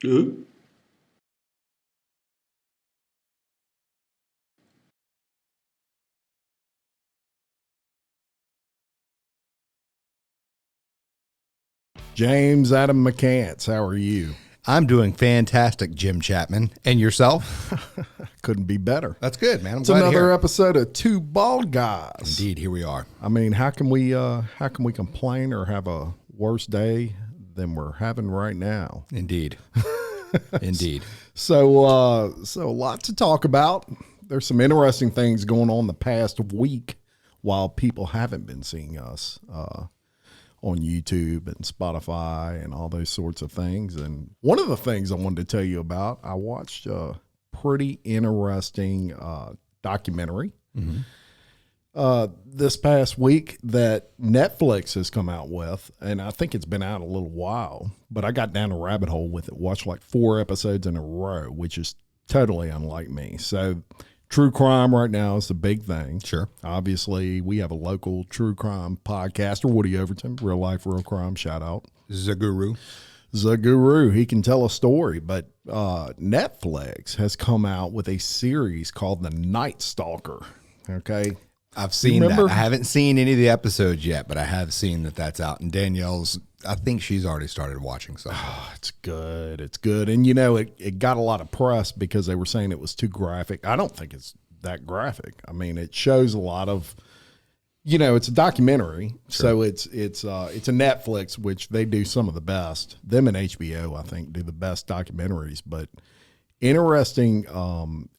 Good. James Adam McCants, how are you? I'm doing fantastic, Jim Chapman. And yourself? Couldn't be better. That's good, man. I'm It's glad to another hear it. episode of Two Bald Guys. Indeed, here we are. I mean, how can we complain or have a worse day than we're having right now? Indeed. Indeed. So a lot to talk about. There's some interesting things going on the past week while people haven't been seeing us on YouTube and Spotify and all those sorts of things. And one of the things I wanted to tell you about, I watched a pretty interesting documentary this past week that Netflix has come out with. And I think it's been out a little while, but I got down a rabbit hole with it, watched like 4 episodes in a row, which is totally unlike me. So true crime right now is the big thing. Sure. Obviously, we have a local true crime podcaster, Woody Overton, Real Life, Real Crime, shout out. Zaguru. Zaguru, he can tell a story, but Netflix has come out with a series called The Night Stalker, okay? I've seen that. I haven't seen any of the episodes yet, but I have seen that that's out. And Danielle's, I think she's already started watching some. Oh, it's good. It's good. And, you know, it got a lot of press because they were saying it was too graphic. I don't think it's that graphic. I mean, it shows a lot of, you know, it's a documentary. Sure. So it's a Netflix, which they do some of the best. Them and HBO, I think, do the best documentaries. But interesting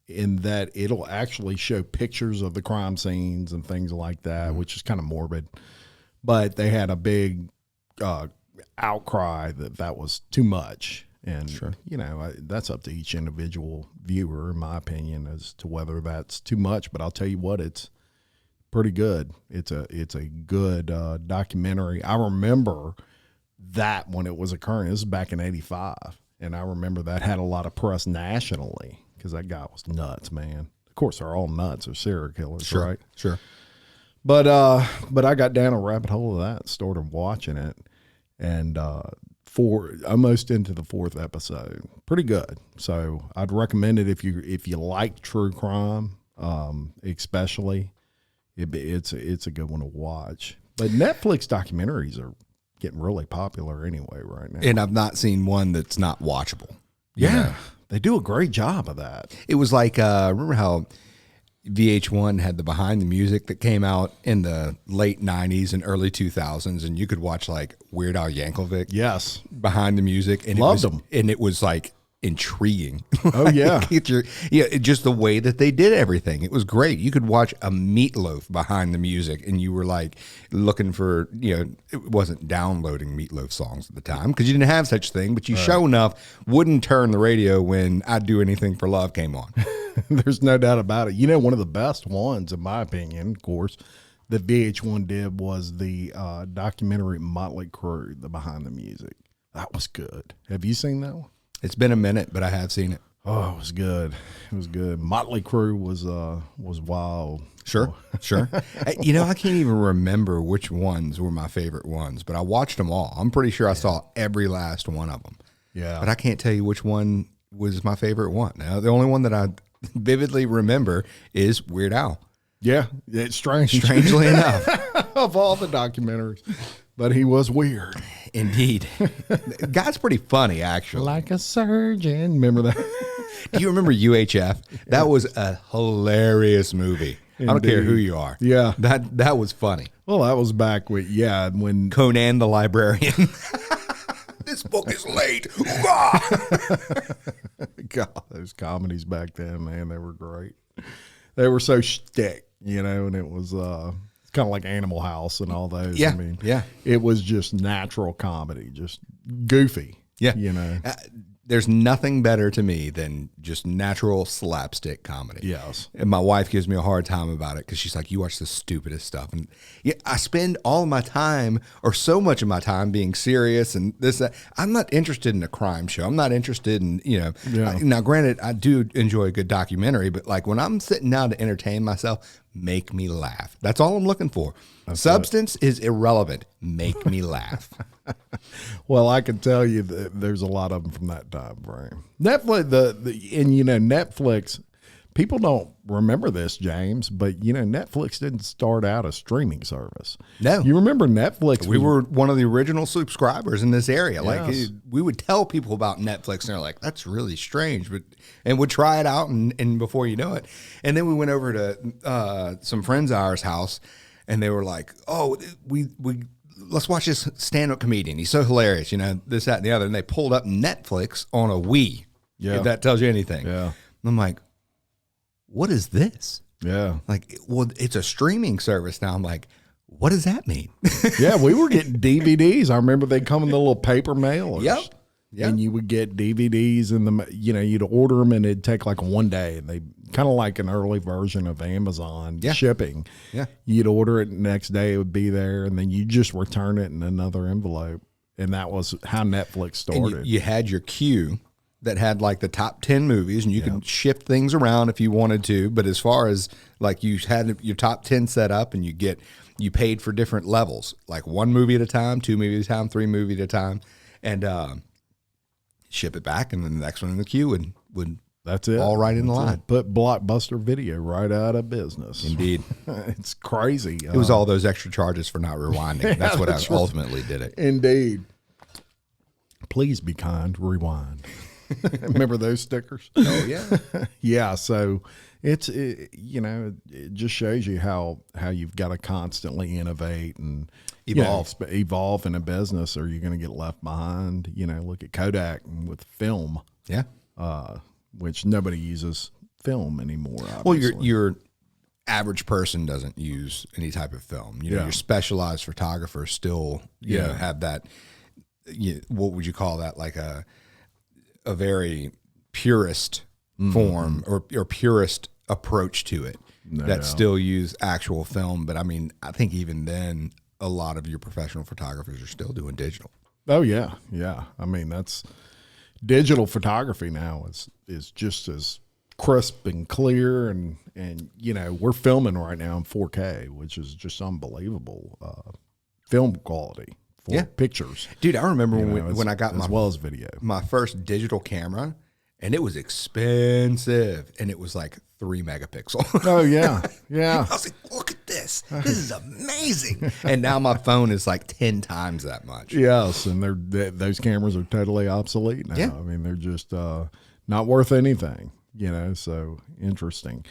in that it'll actually show pictures of the crime scenes and things like that, which is kind of morbid. But they had a big outcry that was too much. And, you know, that's up to each individual viewer, in my opinion, as to whether that's too much. But I'll tell you what, it's pretty good. It's a good documentary. I remember that when it was occurring. This is back in '85. And I remember that had a lot of press nationally because that guy was nuts, man. Of course, they're all nuts or serial killers, right? Sure. But I got down a rabbit hole of that, started watching it, and almost into the 4th episode. Pretty good. So I'd recommend it if you like true crime, especially. It's a good one to watch. But Netflix documentaries are getting really popular anyway right now. And I've not seen one that's not watchable. Yeah, they do a great job of that. It was like, remember how VH1 had the Behind the Music that came out in the late 90s and early 2000s, and you could watch like Weird Al Yankovic. Yes. Behind the Music. And Loved them. And it was like intriguing. Oh, yeah. Just the way that they did everything. It was great. You could watch a Meatloaf Behind the Music, and you were like looking for, it wasn't downloading Meatloaf songs at the time because you didn't have such thing, but you sure enough wouldn't turn the radio when I'd Do Anything for Love came on. There's no doubt about it. You know, one of the best ones, in my opinion, of course, that VH1 did was the documentary Motley Crue, the Behind the Music. That was good. Have you seen that one? It's been a minute, but I have seen it. Oh, it was good. It was good. Motley Crue was wild. Sure. I can't even remember which ones were my favorite ones, but I watched them all. I'm pretty sure I saw every last one of them. Yeah. But I can't tell you which one was my favorite one. Now, the only one that I vividly remember is Weird Al. Yeah, it's strange. Strangely enough. Of all the documentaries. But he was weird. Indeed. Guy's pretty funny, actually. Like a surgeon. Remember that? Do you remember UHF? That was a hilarious movie. Indeed. I don't care who you are. Yeah. That was funny. Well, that was back when Conan the Librarian. This book is late. God, those comedies back then, man, they were great. They were so shtick, and it was kind of like Animal House and all those. Yeah, I mean, yeah. It was just natural comedy, just goofy. Yeah. There's nothing better to me than just natural slapstick comedy. Yes. And my wife gives me a hard time about it because she's like, you watch the stupidest stuff. And I spend all of my time, or so much of my time, being serious and this, that. I'm not interested in a crime show. I'm not interested in, now granted, I do enjoy a good documentary, but like when I'm sitting down to entertain myself, make me laugh. That's all I'm looking for. Substance is irrelevant. Make me laugh. Well, I can tell you that there's a lot of them from that time frame. Netflix, Netflix. People don't remember this, James, but Netflix didn't start out a streaming service. No. You remember Netflix? We were one of the original subscribers in this area. Yes. Like we would tell people about Netflix and they're like, that's really strange, and we'd try it out and before you know it. And then we went over to some friends of ours' house and they were like, oh, we let's watch this stand-up comedian. He's so hilarious, this, that, and the other. And they pulled up Netflix on a Wii. Yeah. If that tells you anything. Yeah. I'm like, what is this? Yeah. Like, well, it's a streaming service now. I'm like, what does that mean? Yeah, we were getting DVDs. I remember they come in the little paper mailers. Yep. And you would get DVDs and you'd order them and it'd take like one day. And they kind of like an early version of Amazon shipping. Yeah. You'd order it, next day it would be there, and then you just return it in another envelope. And that was how Netflix started. And you had your queue that had like the top 10 movies, and you could shift things around if you wanted to. But as far as like you had your top 10 set up, and you paid for different levels, like 1 movie at a time, 2 movies at a time, 3 movies at a time, and ship it back, and then the next one in the queue would that's it. All right in the line. Put Blockbuster Video right out of business. Indeed. It's crazy. It was all those extra charges for not rewinding. That's what ultimately did it. Indeed. Please be kind. Rewind. Remember those stickers? Oh yeah. Yeah. So it just shows you how you've got to constantly innovate and evolve in a business, or you're going to get left behind. Look at Kodak with film. Yeah. Which nobody uses film anymore. Obviously. Well, your average person doesn't use any type of film. Your specialized photographers still have that. What would you call that? Like a very purist form or purist approach to it still use actual film. But I mean, I think even then, a lot of your professional photographers are still doing digital. Oh yeah. Yeah. I mean, that's digital photography now is just as crisp and clear. And we're filming right now in 4K, which is just unbelievable, film quality. For pictures. Dude, I remember when I got as well as video. My first digital camera, and it was expensive, and it was like 3 megapixel. Oh yeah. Yeah. I was like, look at this. This is amazing. And now my phone is like 10 times that much. Yes, and those cameras are totally obsolete now. Yeah. I mean, they're just not worth anything, so interesting.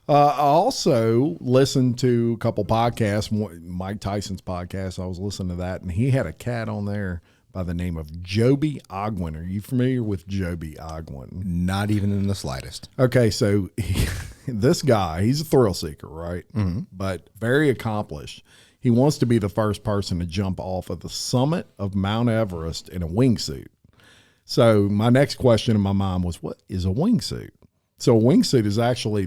I also listened to a couple podcasts, Mike Tyson's podcast. I was listening to that, and he had a cat on there by the name of Joby Ogwin. Are you familiar with Joby Ogwin? Not even in the slightest. Okay, so this guy, he's a thrill seeker, right? Mm-hmm. But very accomplished. He wants to be the first person to jump off of the summit of Mount Everest in a wingsuit. So my next question in my mind was, what is a wingsuit? So a wingsuit is actually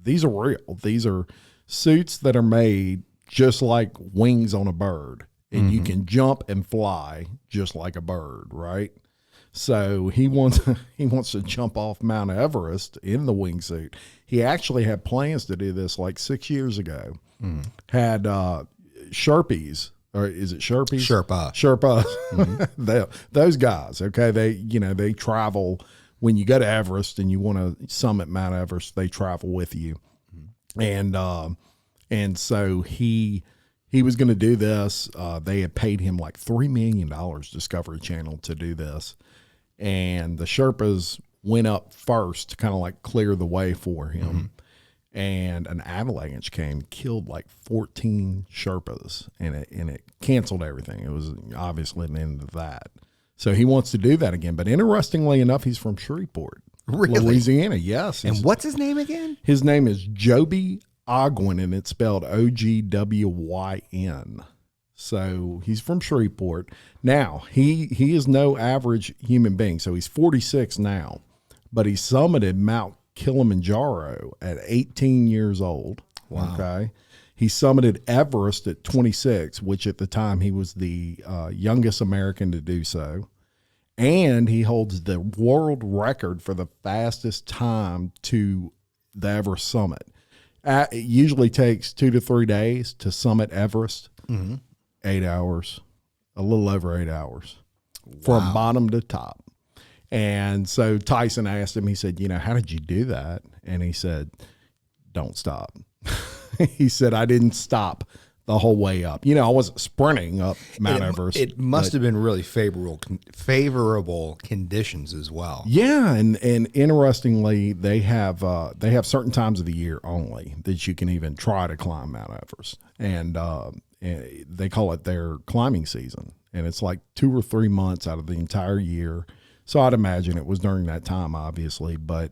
these are real. These are suits that are made just like wings on a bird, and you can jump and fly just like a bird, right? So he wants to jump off Mount Everest in the wingsuit. He actually had plans to do this like 6 years ago. Had Sherpies, or is it Sherpies? Sherpa. Those guys, okay, they travel. When you go to Everest and you want to summit Mount Everest, they travel with you. And so he was going to do this. They had paid him like $3 million, Discovery Channel, to do this. And the Sherpas went up first to kind of like clear the way for him. And an avalanche came, killed like 14 Sherpas, and it canceled everything. It was obviously the end of that. So he wants to do that again. But interestingly enough, he's from Shreveport, Louisiana. Yes. And what's his name again? His name is Joby Ogwin, and it's spelled Ogwyn. So he's from Shreveport. Now, he is no average human being. So he's 46 now, but he summited Mount Kilimanjaro at 18 years old. Wow. Okay. He summited Everest at 26, which at the time he was the youngest American to do so. And he holds the world record for the fastest time to the Everest summit. It usually takes 2 to 3 days to summit Everest. 8 hours, a little over 8 hours from bottom to top. And so Tyson asked him, he said, how did you do that? And he said, don't stop. He said, I didn't stop the whole way up. I wasn't sprinting up Mount Everest. It must have been really favorable conditions as well. Yeah, and interestingly, they have certain times of the year only that you can even try to climb Mount Everest, and they call it their climbing season, and it's like 2 or 3 months out of the entire year. So I'd imagine it was during that time, obviously, but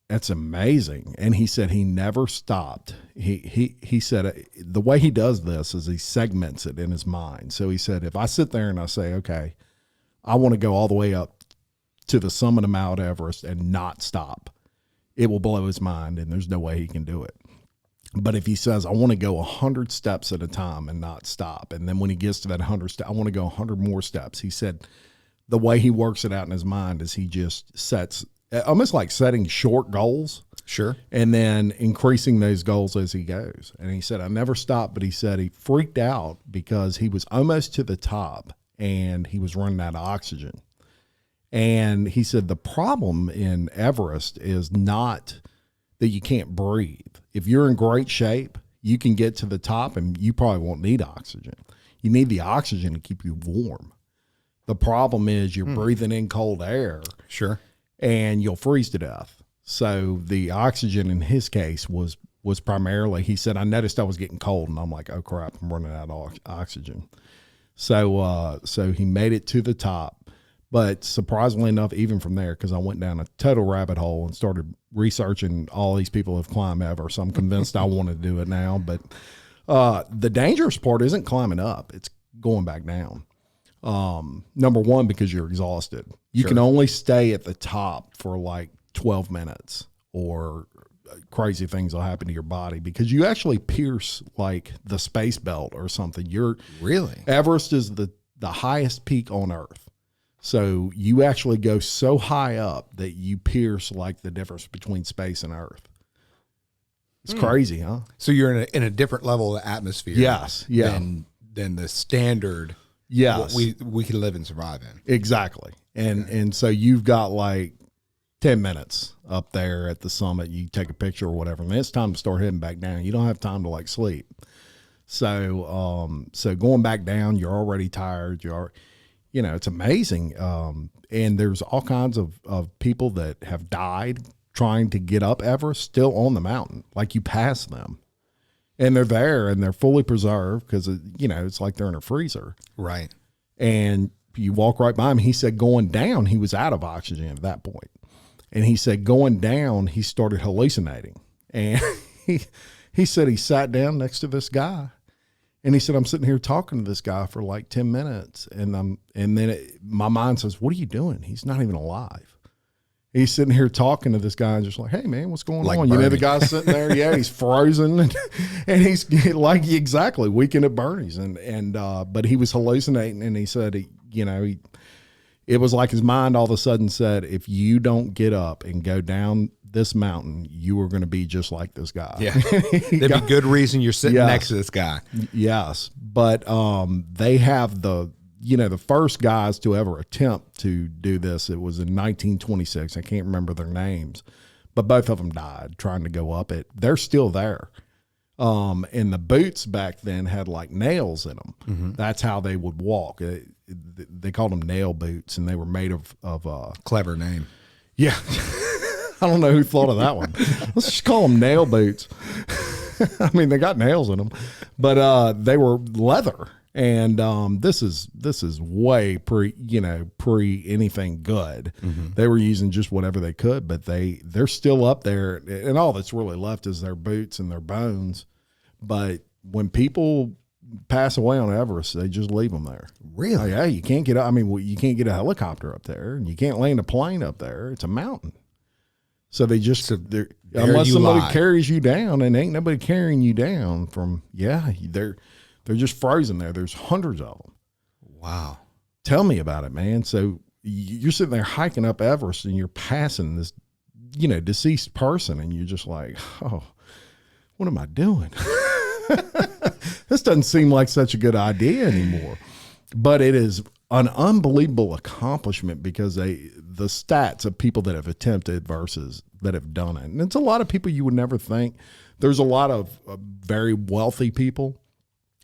that's amazing. And he said he never stopped. He said the way he does this is he segments it in his mind. So he said, if I sit there and I say, okay, I want to go all the way up to the summit of Mount Everest and not stop, it will blow his mind, and there's no way he can do it. But if he says, I want to go 100 steps at a time and not stop, and then when he gets to that 100 steps, I want to go 100 more steps. He said the way he works it out in his mind is he just sets almost like setting short goals. Sure. And then increasing those goals as he goes. And he said, I never stopped, but he said he freaked out because he was almost to the top and he was running out of oxygen. And he said, the problem in Everest is not that you can't breathe. If you're in great shape, you can get to the top and you probably won't need oxygen. You need the oxygen to keep you warm. The problem is you're breathing in cold air. Sure. And you'll freeze to death. So the oxygen in his case was primarily, he said, I noticed I was getting cold, and I'm like, oh crap, I'm running out of oxygen. So he made it to the top, but surprisingly enough, even from there, because I went down a total rabbit hole and started researching all these people who have climbed Everest. So I'm convinced I want to do it now. But the dangerous part isn't climbing up; it's going back down. Number one, because you're exhausted. You can only stay at the top for like 12 minutes or crazy things will happen to your body because you actually pierce like the space belt or something. Everest is the highest peak on Earth. So you actually go so high up that you pierce like the difference between space and Earth. It's crazy, huh? So you're in a different level of atmosphere. Yes. Yeah. Than the standard. Yes. What we can live and survive in. Exactly. And so you've got like 10 minutes up there at the summit. You take a picture or whatever, and then it's time to start heading back down. You don't have time to like sleep. So going back down, you're already tired. It's amazing. And there's all kinds of people that have died trying to get up Everest still on the mountain. Like you pass them. And they're there and they're fully preserved because, it's like they're in a freezer. Right. And you walk right by him. He said going down, he was out of oxygen at that point. And he said going down, he started hallucinating. And he said he sat down next to this guy. And he said, I'm sitting here talking to this guy for like 10 minutes. And then my mind says, what are you doing? He's not even alive. He's sitting here talking to this guy and just like, hey, man, what's going on? Bernie. The guy's sitting there. Yeah, he's frozen. And he's like, exactly, Weekend at Bernie's. But he was hallucinating. And he said, it was like his mind all of a sudden said, if you don't get up and go down this mountain, you are going to be just like this guy. Yeah. There'd be good reason you're sitting next to this guy. Yes. But they have the first guys to ever attempt to do this, it was in 1926. I can't remember their names, but both of them died trying to go up it. They're still there. And the boots back then had like nails in them. Mm-hmm. That's how they would walk. They called them nail boots, and they were made of clever name. Yeah. I don't know who thought of that one. Let's just call them nail boots. I mean, they got nails in them, but they were leather. And this is way pre anything good. Mm-hmm. They were using just whatever they could, but they're still up there, and all that's really left is their boots and their bones. But when people pass away on Everest, they just leave them there. Really? Oh, yeah, you can't get. I mean, you can't get a helicopter up there, and you can't land a plane up there. It's a mountain. So they just unless somebody carries you down, and ain't nobody carrying you down from. Yeah, they're just frozen there. There's hundreds of them. Wow. Tell me about it, man. So you're sitting there hiking up Everest and you're passing this, deceased person, and you're just like, oh, what am I doing? This doesn't seem like such a good idea anymore. But it is an unbelievable accomplishment because the stats of people that have attempted versus that have done it. And it's a lot of people you would never think. There's a lot of very wealthy people.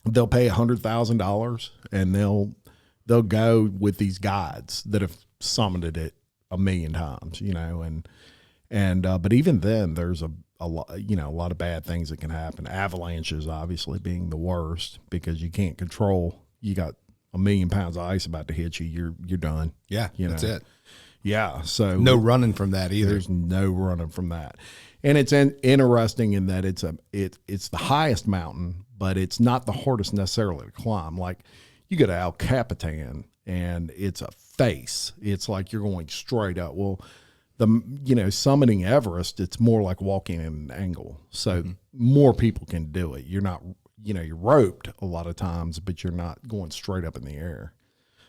They'll pay $100,000 and they'll go with these guides that have summited it 1,000,000 times, you know, and but even then there's a lot, you know, a lot of bad things that can happen. Avalanches obviously being the worst because you can't control. You got 1,000,000 pounds of ice about to hit you. You're done. Yeah, that's it. Yeah. So no running from that either. There's no running from that. And it's interesting in that it's the highest mountain, but it's not the hardest necessarily to climb. Like you go to El Capitan and it's a face. It's like you're going straight up. Well, summiting Everest, it's more like walking in an angle. So more people can do it. You're not, you're roped a lot of times, but you're not going straight up in the air.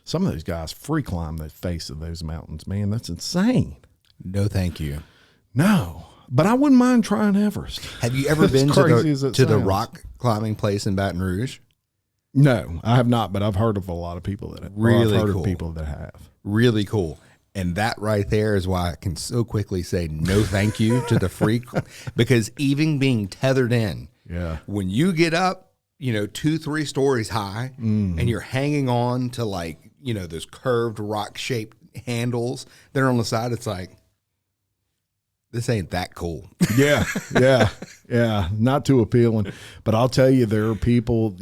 Some of those guys free climb the face of those mountains, man. That's insane. No, thank you. No, but I wouldn't mind trying Everest. Have you ever been to the rock climbing place in Baton Rouge? No, I have not, but I've heard of a lot of people that have. Really I've heard cool. of people that have. Really cool. And that right there is why I can so quickly say no thank you to the freak, because even being tethered in, when you get up, 2-3 stories high and you're hanging on to those curved rock shaped handles that are on the side, it's like, this ain't that cool. Yeah. Not too appealing. But I'll tell you, there are people,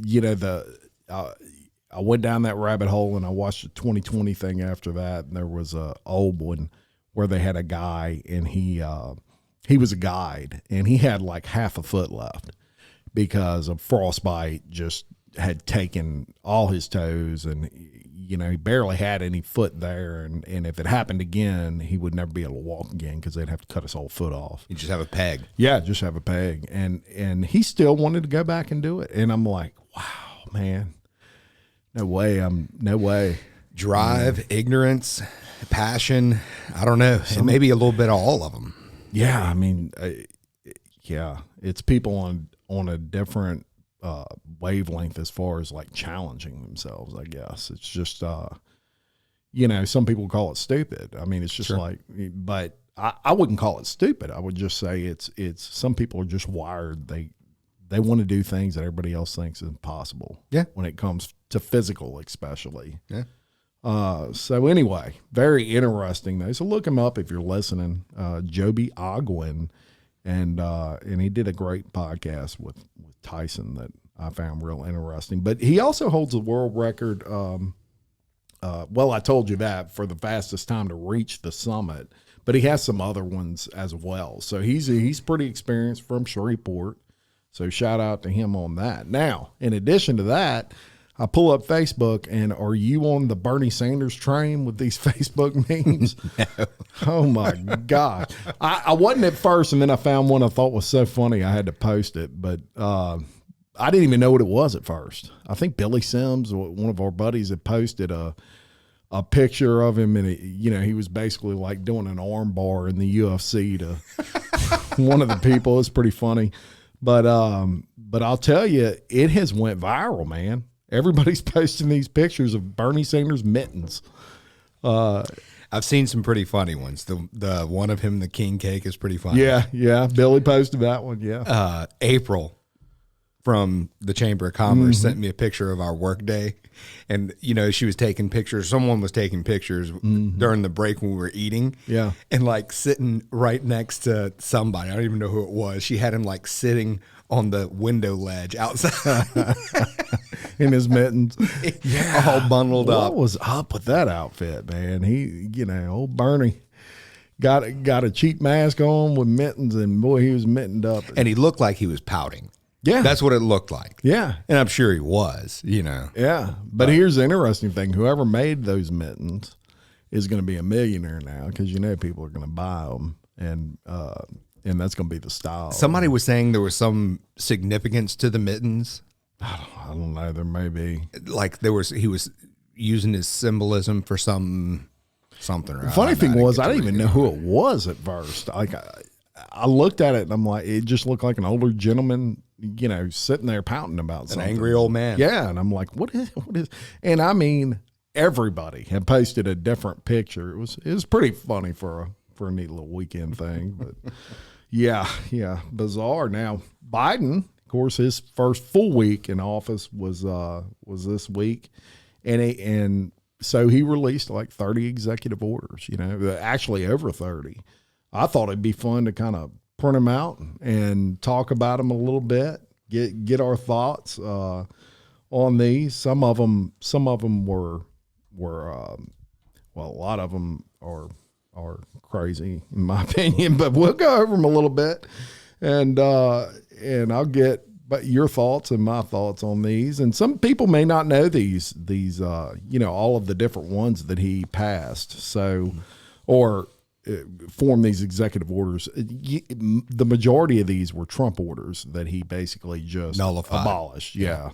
I went down that rabbit hole and I watched the 2020 thing after that. And there was a old one where they had a guy and he was a guide and he had like half a foot left because of frostbite just had taken all his toes and, he barely had any foot there. And if it happened again, he would never be able to walk again because they'd have to cut his whole foot off. You just have a peg. Yeah, just have a peg. And he still wanted to go back and do it. And I'm like, wow, man. No way. Drive, ignorance, passion. I don't know. And maybe a little bit of all of them. Yeah. I mean, it's people on a different wavelength as far as like challenging themselves, I guess. It's just, some people call it stupid. I mean, it's just but I wouldn't call it stupid. I would just say it's some people are just wired. They want to do things that everybody else thinks is impossible. Yeah. When it comes to physical, especially. Yeah. So anyway, very interesting though. So look him up if you're listening. Joby Ogwin, and he did a great podcast with Tyson that I found real interesting. But he also holds a world record. I told you that for the fastest time to reach the summit, but he has some other ones as well. So he's pretty experienced from Shreveport. So shout out to him on that. Now, in addition to that, I pull up Facebook, and are you on the Bernie Sanders train with these Facebook memes? No. Oh, my God. I wasn't at first, and then I found one I thought was so funny I had to post it. But I didn't even know what it was at first. I think Billy Sims, one of our buddies, had posted a picture of him, and he was basically like doing an arm bar in the UFC to one of the people. It's pretty funny. But I'll tell you, it has went viral, man. Everybody's posting these pictures of Bernie Sanders mittens. I've seen some pretty funny ones. The one of him, the king cake, is pretty funny. Yeah. Billy posted that one. Yeah. April from the Chamber of Commerce sent me a picture of our work day. And, she was taking pictures. Someone was taking pictures during the break when we were eating. Yeah. And like sitting right next to somebody. I don't even know who it was. She had him like sitting on the window ledge outside. In his mittens. Yeah. All bundled up. What was up with that outfit, man? He, old Bernie got a cheap mask on with mittens, and boy, he was mittened up. And he looked like he was pouting. Yeah. That's what it looked like. Yeah. And I'm sure he was, Yeah. But here's the interesting thing. Whoever made those mittens is going to be a millionaire now because, people are going to buy them. And that's going to be the style. Somebody was saying there was some significance to the mittens. I don't know. There may be. Like he was using his symbolism for something. The funny thing was, I didn't even know who it was at first. Like, I looked at it and I'm like, it just looked like an older gentleman, you know, sitting there pouting about something. An angry old man. Yeah. And I'm like, what is, and I mean, everybody had posted a different picture. It was pretty funny for a neat little weekend thing, but yeah, bizarre. Now, Biden, of course, his first full week in office was this week. And so he released like 30 executive orders, you know, actually over 30. I thought it'd be fun to kind of print them out and talk about them a little bit, get our thoughts on these. Some of them were well, a lot of them are crazy in my opinion, but we'll go over them a little bit, and I'll get your thoughts and my thoughts on these. And some people may not know these you know, all of the different ones that he passed. So, or formed these executive orders. The majority of these were Trump orders that he basically just nullified, abolished. Yeah.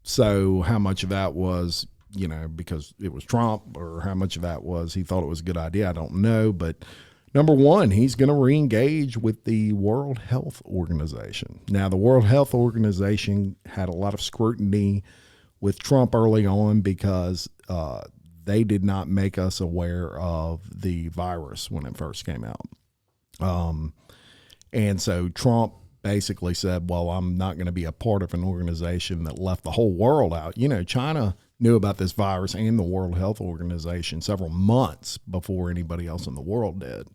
So how much of that was, you know, because it was Trump, or how much of that was he thought it was a good idea, I don't know. But number one, he's going to re-engage with the World Health Organization. Now, the World Health Organization had a lot of scrutiny with Trump early on because they did not make us aware of the virus when it first came out. And so Trump basically said, well, I'm not going to be a part of an organization that left the whole world out. You know, China knew about this virus and the World Health Organization several months before anybody else in the world did.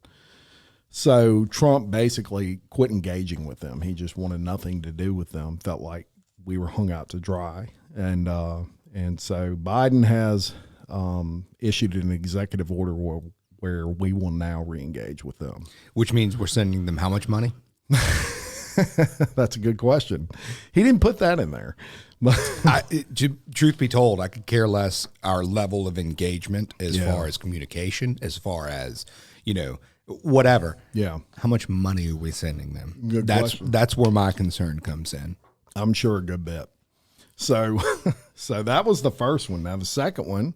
So Trump basically quit engaging with them. He just wanted nothing to do with them, felt like we were hung out to dry. And so Biden has issued an executive order where we will now re-engage with them. Which means we're sending them how much money? That's a good question. He didn't put that in there. Truth be told, I could care less our level of engagement as far as communication, as far as, you know, whatever. Yeah. How much money are we sending them? Good question. That's where my concern comes in. I'm sure a good bit. So that was the first one. Now the second one,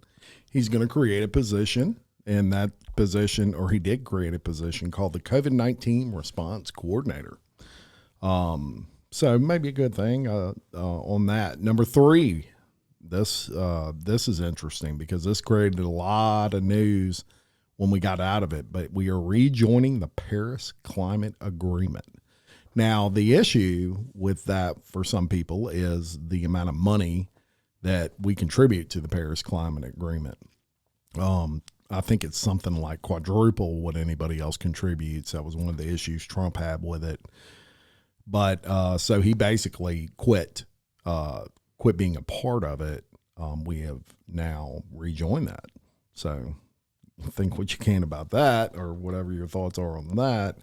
he's going to create a position, and that position, or he did create a position called the COVID-19 Response Coordinator. So maybe a good thing on that. Number three, this is interesting because this created a lot of news when we got out of it, but we are rejoining the Paris Climate Agreement. Now, the issue with that for some people is the amount of money that we contribute to the Paris Climate Agreement. I think it's something like quadruple what anybody else contributes. That was one of the issues Trump had with it. But so he basically quit being a part of it. We have now rejoined that. So think what you can about that, or whatever your thoughts are on that.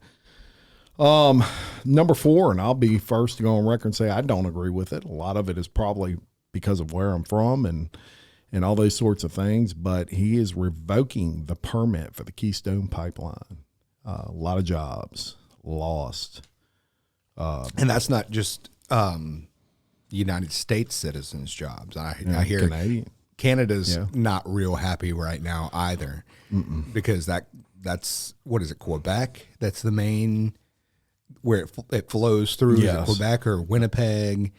Number four, and I'll be first to go on record and say I don't agree with it. A lot of it is probably because of where I'm from and all those sorts of things, but he is revoking the permit for the Keystone Pipeline. A lot of jobs lost. And that's not just United States citizens' jobs. I hear Canadian. Canada's not real happy right now either. Because that's what is it, Quebec? That's the main where it flows through. Is it Quebec or Winnipeg?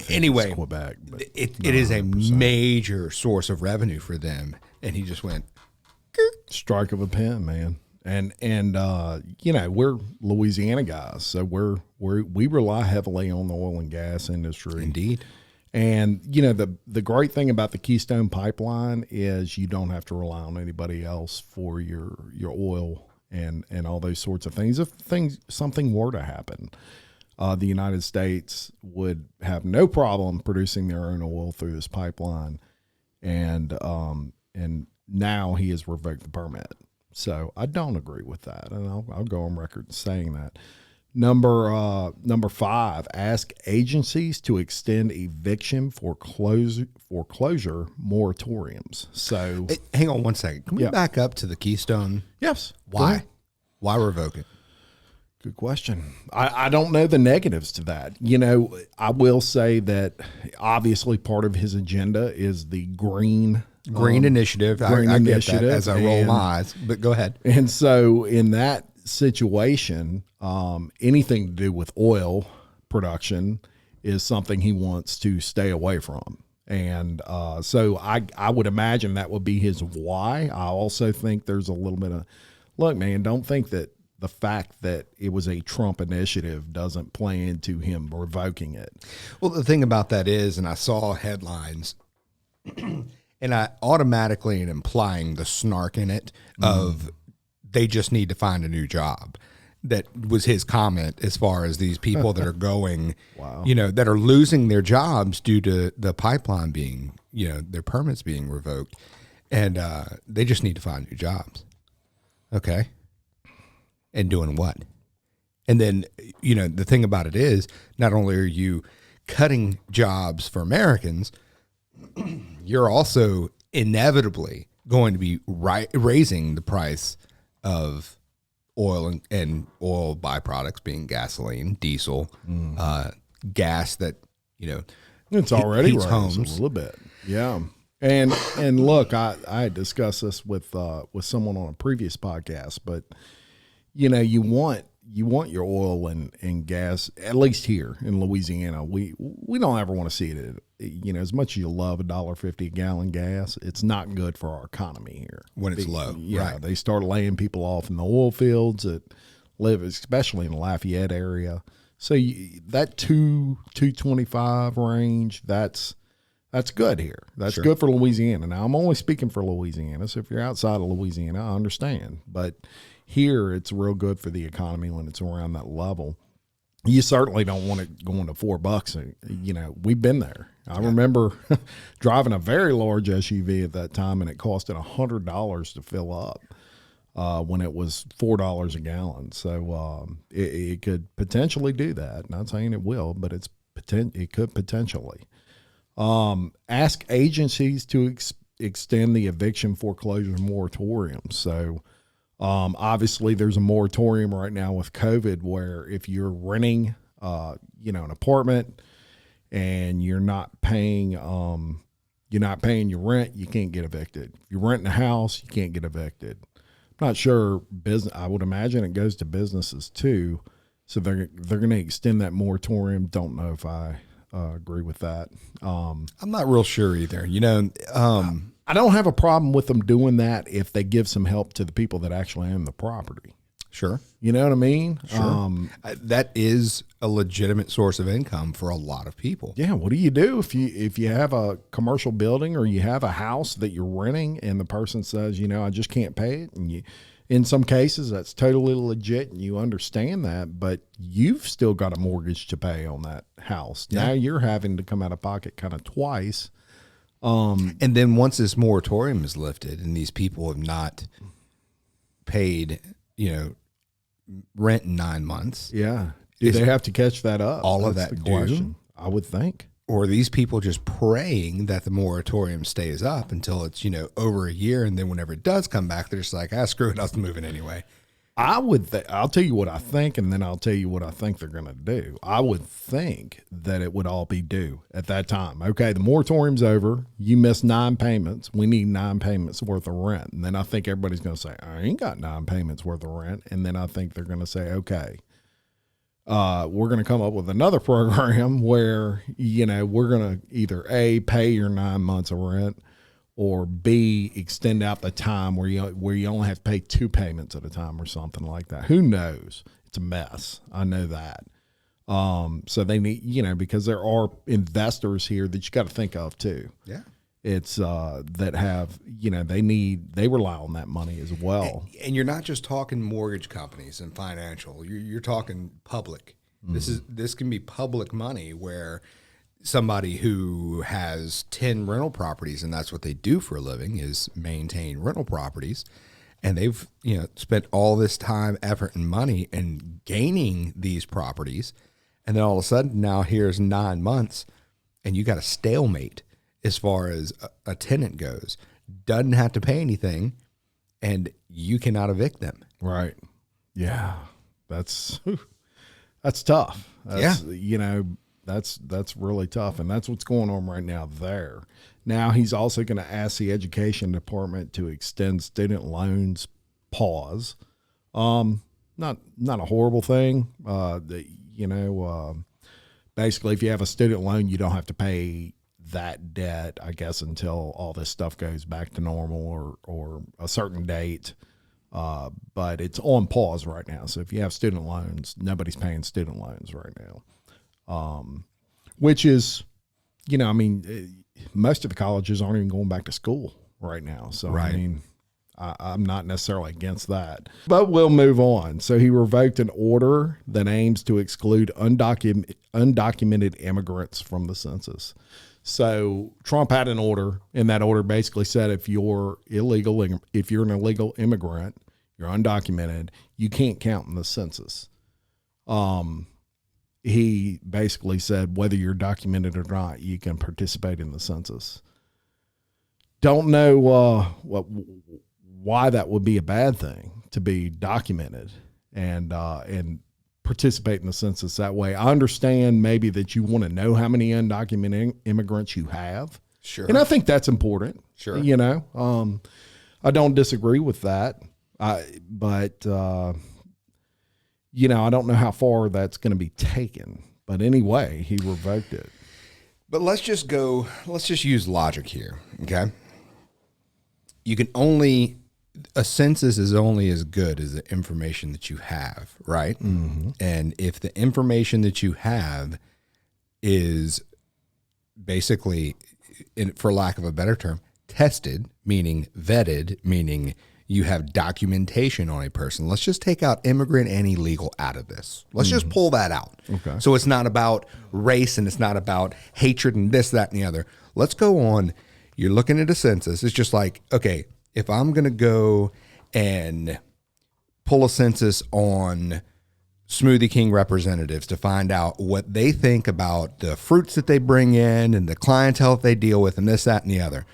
Anyway, it's Quebec. But it is a major source of revenue for them, and he just went strike of a pen, man. And you know, we're Louisiana guys, so we rely heavily on the oil and gas industry. Indeed. And you know, the great thing about the Keystone Pipeline is you don't have to rely on anybody else for your oil and all those sorts of things. If something were to happen, the United States would have no problem producing their own oil through this pipeline. And now he has revoked the permit. So I don't agree with that, and I'll go on record saying that. Number five, ask agencies to extend eviction foreclosure moratoriums. So hey, hang on one second. Can we back up to the Keystone? Yes. Why? Why revoke it? Good question. I don't know the negatives to that. You know, I will say that obviously part of his agenda is the green initiative. I get that as I roll my eyes, but go ahead. And so in that situation, anything to do with oil production is something he wants to stay away from. And so I would imagine that would be his why. I also think there's a little bit of, look, man, don't think that the fact that it was a Trump initiative doesn't play into him revoking it. Well, the thing about that is, and I saw headlines, and I automatically am implying the snark in it of they just need to find a new job. That was his comment as far as these people that are going, Wow. that are losing their jobs due to the pipeline being, their permits being revoked. And they just need to find new jobs. Okay. And doing what? And then, the thing about it is, not only are you cutting jobs for Americans, you're also inevitably going to be raising the price of oil and oil byproducts, being gasoline, diesel, gas that, It's already heats raised homes a little bit. Yeah. And look, I had discussed this with someone on a previous podcast, but you want your oil and gas, at least here in Louisiana. We don't ever want to see it. As much as you love $1.50 a gallon gas, it's not good for our economy here when it's low. Yeah, right. They start laying people off in the oil fields that live, especially in the Lafayette area. So that 225 range, that's good here. That's Sure. good for Louisiana. Now, I'm only speaking for Louisiana, so if you're outside of Louisiana, I understand. But here, it's real good for the economy when it's around that level. You certainly don't want it going to $4. We've been there. I remember driving a very large SUV at that time, and it costed $100 to fill up when it was $4 a gallon. So it could potentially do that. Not saying it will, but it could potentially. Ask agencies to extend the eviction foreclosure moratorium. So obviously there's a moratorium right now with COVID where if you're renting, an apartment and you're not paying your rent, you can't get evicted. If you're renting a house, you can't get evicted. I'm not sure I would imagine it goes to businesses too. So they're going to extend that moratorium. Don't know if I agree with that. I'm not real sure either. I don't have a problem with them doing that if they give some help to the people that actually own the property. Sure. You know what I mean? Sure. That is a legitimate source of income for a lot of people. Yeah. What do you do if you have a commercial building or you have a house that you're renting and the person says, I just can't pay it, and in some cases that's totally legit and you understand that, but you've still got a mortgage to pay on that house. Yeah. Now you're having to come out of pocket kind of twice. And then once this moratorium is lifted and these people have not paid, rent in 9 months. Yeah. Do they have to catch that up? All of That's that the question. I would think. Or are these people just praying that the moratorium stays up until it's, over a year, and then whenever it does come back, they're just like, screw it, I was moving anyway. I'll tell you what I think, and then I'll tell you what I think they're going to do. I would think that it would all be due at that time. Okay, the moratorium's over. You missed 9 payments. We need 9 payments worth of rent. And then I think everybody's going to say, I ain't got 9 payments worth of rent. And then I think they're going to say, okay, we're going to come up with another program where, we're going to either A, pay your 9 months of rent, or B, extend out the time where you only have to pay 2 payments at a time or something like that. Who knows? It's a mess. I know that. So they need, because there are investors here that you got to think of too. Yeah. It's that have, they rely on that money as well. And you're not just talking mortgage companies and financial. You're talking public. Mm-hmm. This can be public money where somebody who has 10 rental properties, and that's what they do for a living, is maintain rental properties, and they've spent all this time, effort, and money in gaining these properties, and then all of a sudden now here's 9 months and you got a stalemate as far as a tenant goes, doesn't have to pay anything, and you cannot evict them. Right. Yeah. That's tough. That's really tough, and that's what's going on right now there. Now he's also going to ask the education department to extend student loans pause. not a horrible thing. Basically, if you have a student loan, you don't have to pay that debt, I guess, until all this stuff goes back to normal or a certain date. But it's on pause right now. So if you have student loans, nobody's paying student loans right now. Which is, most of the colleges aren't even going back to school right now. So, Right. I mean, I'm not necessarily against that. But we'll move on. So he revoked an order that aims to exclude undocumented immigrants from the census. So Trump had an order, and that order basically said if you're an illegal immigrant, you're undocumented, you can't count in the census. He basically said whether you're documented or not, you can participate in the census. Don't know why that would be a bad thing to be documented and participate in the census that way. I understand maybe that you want to know how many undocumented immigrants you have. Sure. And I think that's important. Sure. I don't disagree with that. But I don't know how far that's going to be taken. But anyway, he revoked it. But let's just use logic here, okay? A census is only as good as the information that you have, right? Mm-hmm. And if the information that you have is basically, for lack of a better term, tested, meaning vetted, meaning you have documentation on a person. Let's just take out immigrant and illegal out of this. Let's just pull that out. Okay. So it's not about race and it's not about hatred and this, that, and the other. Let's go on. You're looking at a census. It's just like, okay, if I'm going to go and pull a census on Smoothie King representatives to find out what they think about the fruits that they bring in and the clientele that they deal with and this, that, and the other,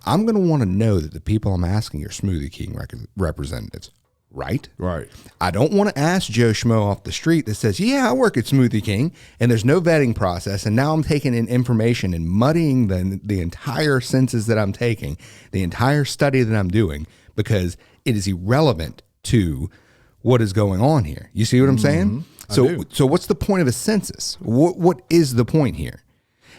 I'm going to want to know that the people I'm asking are Smoothie King representatives, right? Right. I don't want to ask Joe Schmo off the street that says, yeah, I work at Smoothie King, and there's no vetting process, and now I'm taking in information and muddying the entire census that I'm taking, the entire study that I'm doing, because it is irrelevant to what is going on here. You see what I'm saying? So what's the point of a census? What is the point here?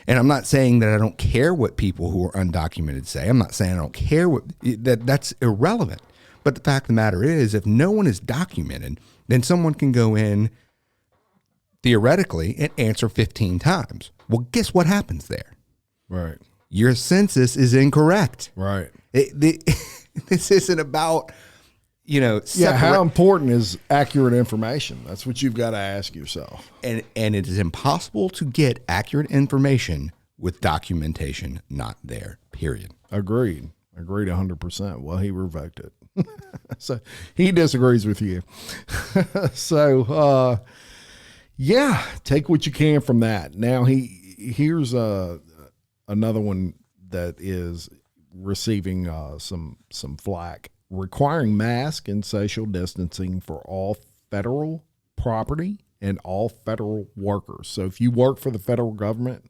And I'm not saying that I don't care what people who are undocumented say. I'm not saying I don't care that's irrelevant. But the fact of the matter is, if no one is documented, then someone can go in theoretically and answer 15 times. Well, guess what happens there? Right. Your census is incorrect. Right. This isn't about, how important is accurate information? That's what you've got to ask yourself. And it is impossible to get accurate information with documentation not there, period. Agreed 100%. Well, he revoked it. So he disagrees with you. So, take what you can from that. Now here's another one that is receiving some flack, requiring mask and social distancing for all federal property and all federal workers. So if you work for the federal government,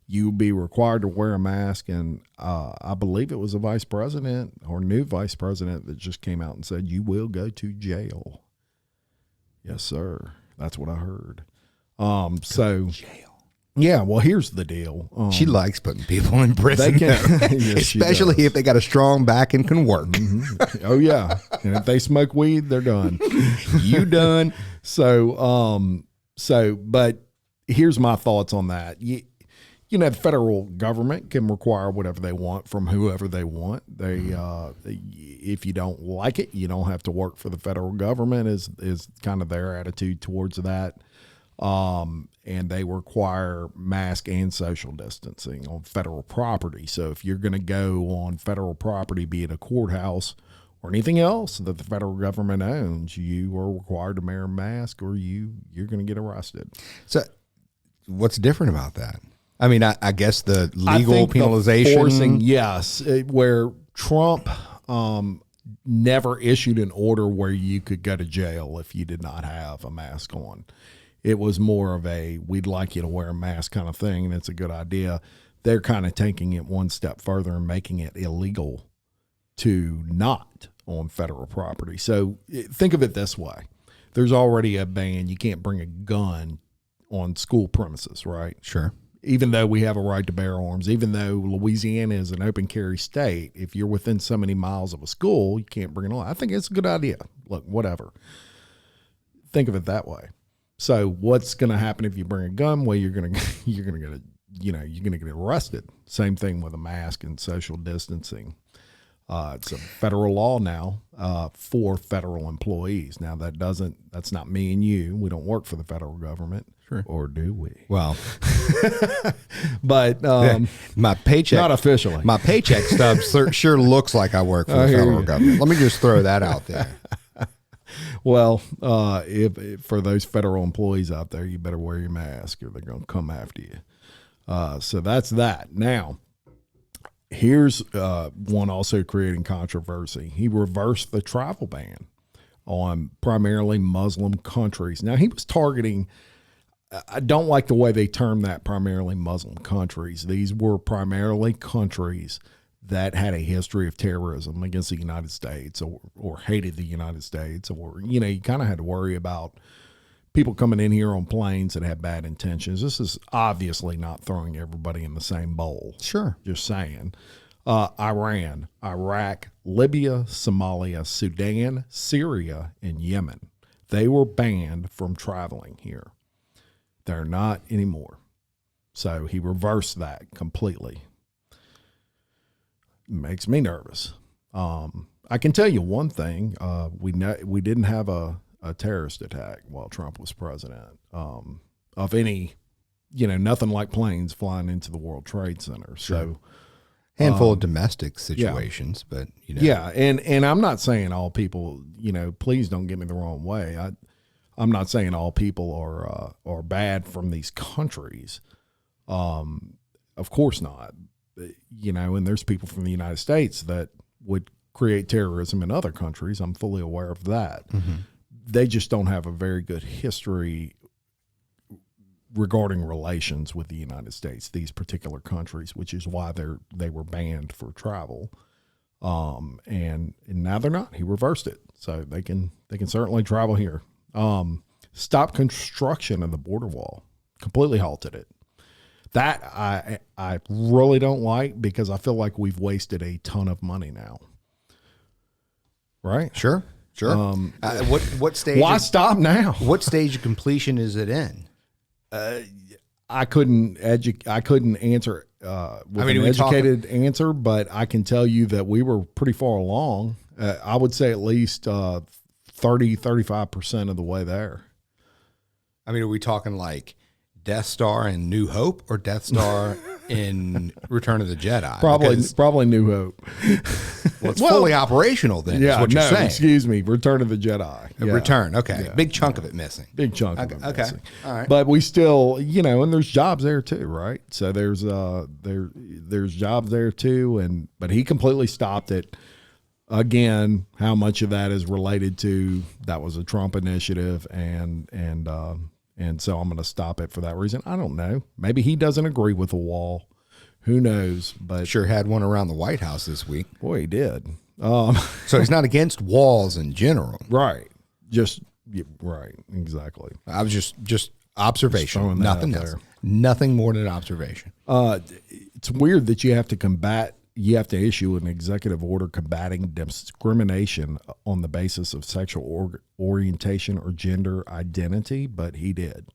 you'll be required to wear a mask. And I believe it was a vice president or new vice president that just came out and said, you will go to jail. Yes, sir. That's what I heard. Jail. Yeah, well, here's the deal. She likes putting people in prison, Yes, especially if they got a strong back and can work. Mm-hmm. Oh, yeah. And if they smoke weed, they're done. You done. But here's my thoughts on that. The federal government can require whatever they want from whoever they want. If you don't like it, you don't have to work for the federal government is kind of their attitude towards that. And they require mask and social distancing on federal property. So if you're going to go on federal property, be it a courthouse or anything else that the federal government owns, you are required to wear a mask or you're going to get arrested. So what's different about that? I mean, I guess the legal penalization. Forcing, yes, where Trump never issued an order where you could go to jail if you did not have a mask on. It was more of a, we'd like you to wear a mask kind of thing, and it's a good idea. They're kind of taking it one step further and making it illegal to not on federal property. So think of it this way. there's already a ban. You can't bring a gun on school premises, right? Sure. Even though we have a right to bear arms, even though Louisiana is an open carry state, if you're within so many miles of a school, you can't bring it on. I think it's a good idea. Look, whatever. Think of it that way. So what's going to happen if you bring a gun? Well, you're going to get arrested. Same thing with a mask and social distancing. It's a federal law now for federal employees. Now that's not me and you. We don't work for the federal government. Sure. Or do we? Well, but my paycheck, not officially. My paycheck stub sure looks like I work for the federal government. Let me just throw that out there. Well, if for those federal employees out there, you better wear your mask or they're going to come after you. So that's that. Now, here's one also creating controversy. He reversed the travel ban on primarily Muslim countries. Now, he was targeting, I don't like the way they term that, primarily Muslim countries. These were primarily countries that had a history of terrorism against the United States or hated the United States, or, you kind of had to worry about people coming in here on planes that have bad intentions. This is obviously not throwing everybody in the same bowl. Sure. Just saying. Iran, Iraq, Libya, Somalia, Sudan, Syria, and Yemen. They were banned from traveling here. They're not anymore. So he reversed that completely. Makes me nervous. I can tell you one thing. We didn't have a terrorist attack while Trump was president, of any, nothing like planes flying into the World Trade Center. Sure. So handful of domestic situations, but yeah. And I'm not saying all people, please don't get me the wrong way. I'm not saying all people are bad from these countries. Of course not. And there's people from the United States that would create terrorism in other countries. I'm fully aware of that. Mm-hmm. They just don't have a very good history regarding relations with the United States, these particular countries, which is why they were banned for travel. And now they're not. He reversed it. So they can certainly travel here. Stop construction of the border wall. Completely halted it. That I really don't like, because I feel like we've wasted a ton of money now. Right? Sure. What stage? Why stop now? What stage of completion is it in? I couldn't answer with an educated answer, but I can tell you that we were pretty far along. I would say at least 35% of the way there. I mean, are we talking like Death Star in New Hope or Death Star in Return of the Jedi? Probably New Hope. Well, it's fully operational then. Yeah, is what you're saying. Excuse me, Return of the Jedi. Yeah. Return, okay. Yeah. Big chunk of it missing. Big chunk of it missing. All right. But we still, and there's jobs there too, right? So there's jobs there too, but he completely stopped it. Again, how much of that is related to that was a Trump initiative, and so I'm going to stop it for that reason. I don't know. Maybe he doesn't agree with the wall. Who knows? But sure had one around the White House this week. Boy, he did. So he's not against walls in general, right? Right, exactly. I was just observation, nothing else, nothing more than observation. It's weird that you have to issue an executive order combating discrimination on the basis of sexual orientation or gender identity, but he did.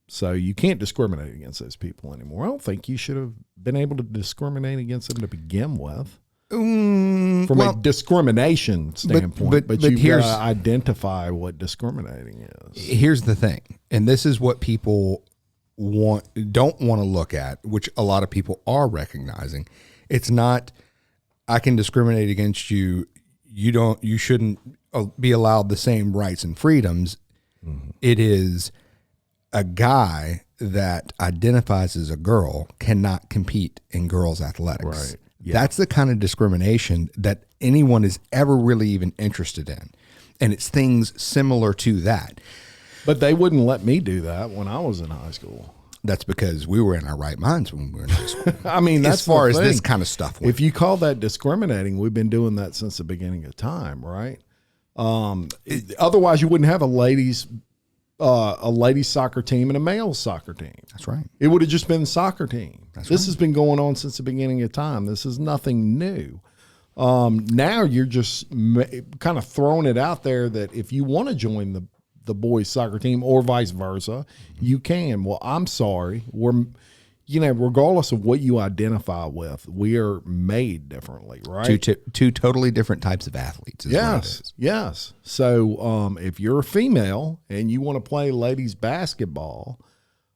So you can't discriminate against those people anymore. I don't think you should have been able to discriminate against them to begin with. From a discrimination standpoint, but you've got to identify what discriminating is. Here's the thing, and this is what people don't want to look at, which a lot of people are recognizing. It's not, I can discriminate against you. You shouldn't be allowed the same rights and freedoms. Mm-hmm. It is a guy that identifies as a girl cannot compete in girls' athletics. Right. Yeah. That's the kind of discrimination that anyone is ever really even interested in. And it's things similar to that. But they wouldn't let me do that when I was in high school. That's because we were in our right minds when we were in high school. I mean, that's as far as this kind of stuff went. If you call that discriminating, we've been doing that since the beginning of time, right? Otherwise, you wouldn't have a ladies soccer team and a male soccer team. That's right. It would have just been the soccer team. This has been going on since the beginning of time. This is nothing new. Now you're just kind of throwing it out there that if you want to join the boys soccer team or vice versa, you can. Well, I'm sorry. Regardless of what you identify with, we are made differently, right? Two totally different types of athletes. Yes. So if you're a female and you want to play ladies basketball,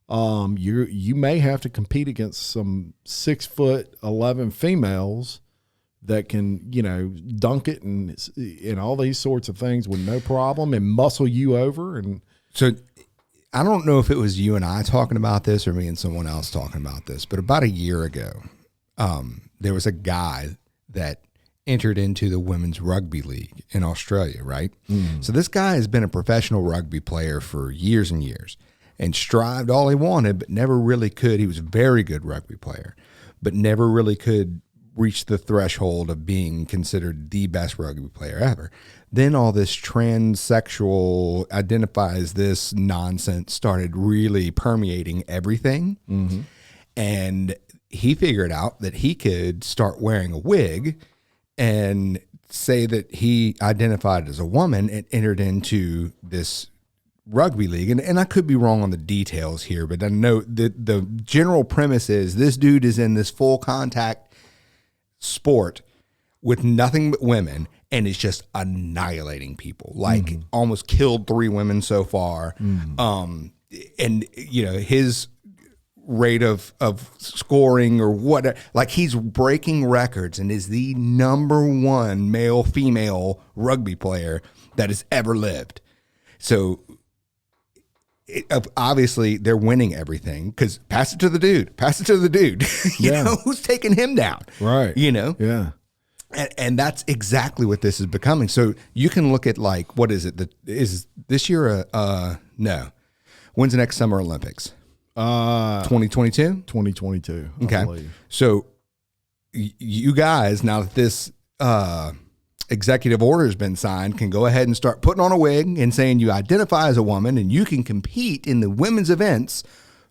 you may have to compete against some 6'11" females that can, dunk it and all these sorts of things with no problem and muscle you over. And so I don't know if it was you and I talking about this or me and someone else talking about this, but about a year ago, there was a guy that entered into the women's rugby league in Australia, right? So this guy has been a professional rugby player for years and years and strived all he wanted, but never really could. He was a very good rugby player, but never really could reach the threshold of being considered the best rugby player ever. Then all this transsexual identifies this nonsense started really permeating everything. And he figured out that he could start wearing a wig and say that he identified as a woman and entered into this rugby league. And I could be wrong on the details here, but I know that the general premise is this dude is in this full contact sport with nothing but women and is just annihilating people, like almost killed 3 women so far. And his rate of scoring or what, like he's breaking records and is the #1 male female rugby player that has ever lived. So obviously they're winning everything because pass it to the dude. you know, who's taking him down, right? Yeah. And that's exactly what this is becoming. So you can look at like, what is it? Is this year no? When's the next Summer Olympics? 2022. 2022. Okay. So you guys, now that this executive order has been signed, can go ahead and start putting on a wig and saying you identify as a woman and you can compete in the women's events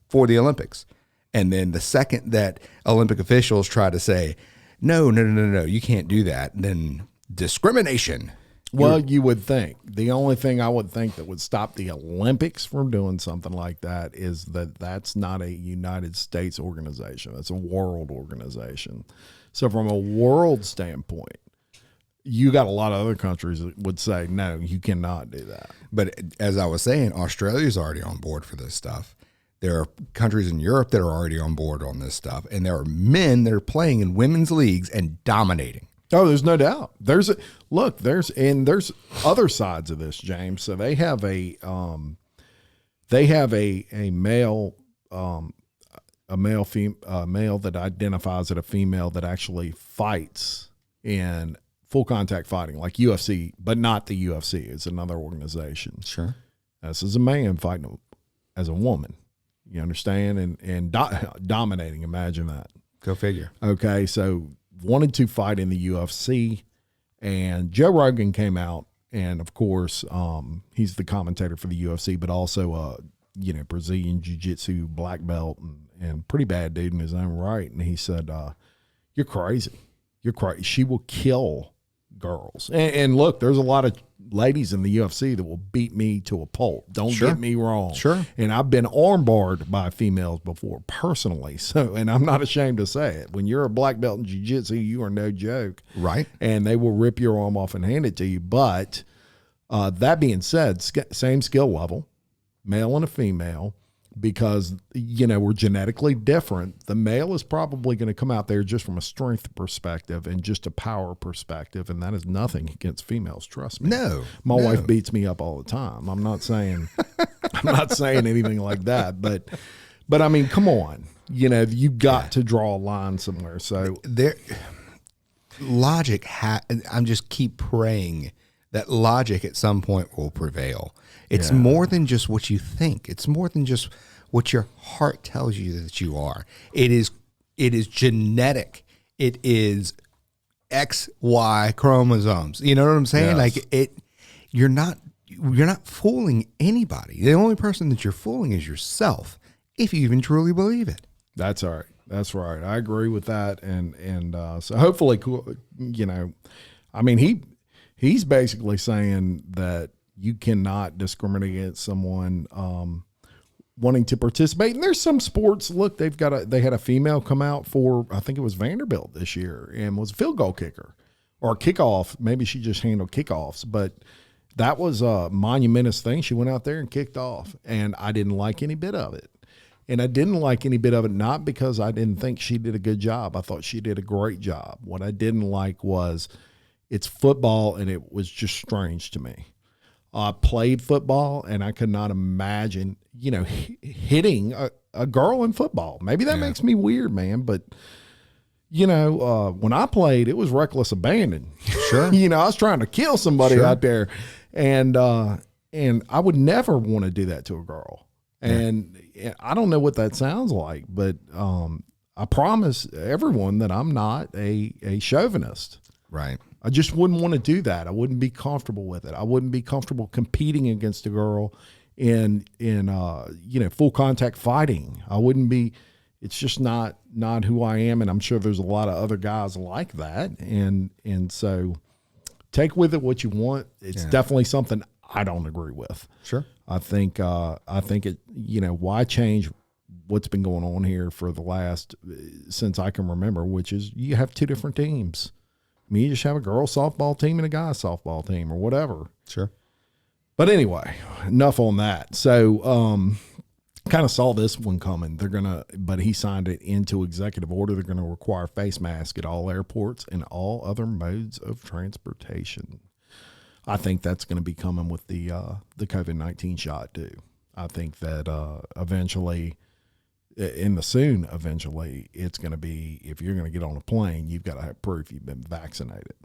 for the Olympics. And then the second that Olympic officials try to say, no, you can't do that, then discrimination. Well, you would think. The only thing I would think that would stop the Olympics from doing something like that is that that's not a United States organization. It's a world organization. So from a world standpoint, you got a lot of other countries that would say, no, you cannot do that. But as I was saying, Australia's already on board for this stuff. There are countries in Europe that are already on board on this stuff. And there are men that are playing in women's leagues and dominating. Oh, there's no doubt. There's other sides of this, James. So they have a male that identifies as a female that actually fights in full contact fighting, like UFC, but not the UFC. It's another organization. Sure. This is a man fighting as a woman. You understand? And dominating. Imagine that. Go figure. Okay, so wanted to fight in the UFC, and Joe Rogan came out, and of course, he's the commentator for the UFC, but also Brazilian Jiu-Jitsu black belt and pretty bad dude in his own right. And he said, "You're crazy. You're crazy. She will kill girls." And look, there's a lot of ladies in the UFC that will beat me to a pulp. Don't get me wrong. Sure. And I've been armbarred by females before personally. So, and I'm not ashamed to say it. When you're a black belt in jiu-jitsu, you are no joke. Right. And they will rip your arm off and hand it to you. But that being said, same skill level, male and a female, because, we're genetically different. The male is probably going to come out there just from a strength perspective and just a power perspective. And that is nothing against females. Trust me. No, my wife beats me up all the time. I'm not saying anything like that, but I mean, come on, you got to draw a line somewhere. So I'm just keep praying that logic at some point will prevail. It's more than just what you think. It's more than just what your heart tells you that you are. It is genetic. It is XY chromosomes. You know what I'm saying? Yes. Like you're not fooling anybody. The only person that you're fooling is yourself, if you even truly believe it. That's all right. That's right. I agree with that. And so hopefully, I mean, he's basically saying that you cannot discriminate against someone wanting to participate. And there's some sports. Look, they had a female come out for, I think it was Vanderbilt this year, and was a field goal kicker or a kickoff. Maybe she just handled kickoffs, but that was a monumentous thing. She went out there and kicked off, and I didn't like any bit of it. And I didn't like any bit of it, not because I didn't think she did a good job. I thought she did a great job. What I didn't like was it's football, and it was just strange to me. I played football, and I could not imagine, hitting a girl in football. Maybe that makes me weird, man, but when I played, it was reckless abandon. Sure. I was trying to kill somebody out there, and I would never want to do that to a girl. And I don't know what that sounds like, but I promise everyone that I'm not a chauvinist. Right. I just wouldn't want to do that. I wouldn't be comfortable with it. I wouldn't be comfortable competing against a girl in full contact fighting. I wouldn't be. It's just not who I am, and I'm sure there's a lot of other guys like that. And so take with it what you want. It's definitely something I don't agree with. Sure. I think it. Why change what's been going on here for the last since I can remember, which is you have two different teams. I mean, you just have a girls softball team and a guys softball team or whatever. Sure. But anyway, enough on that. So, kind of saw this one coming. But he signed it into executive order. They're going to require face masks at all airports and all other modes of transportation. I think that's going to be coming with the COVID-19 shot too. I think that eventually, it's going to be, if you're going to get on a plane, you've got to have proof you've been vaccinated.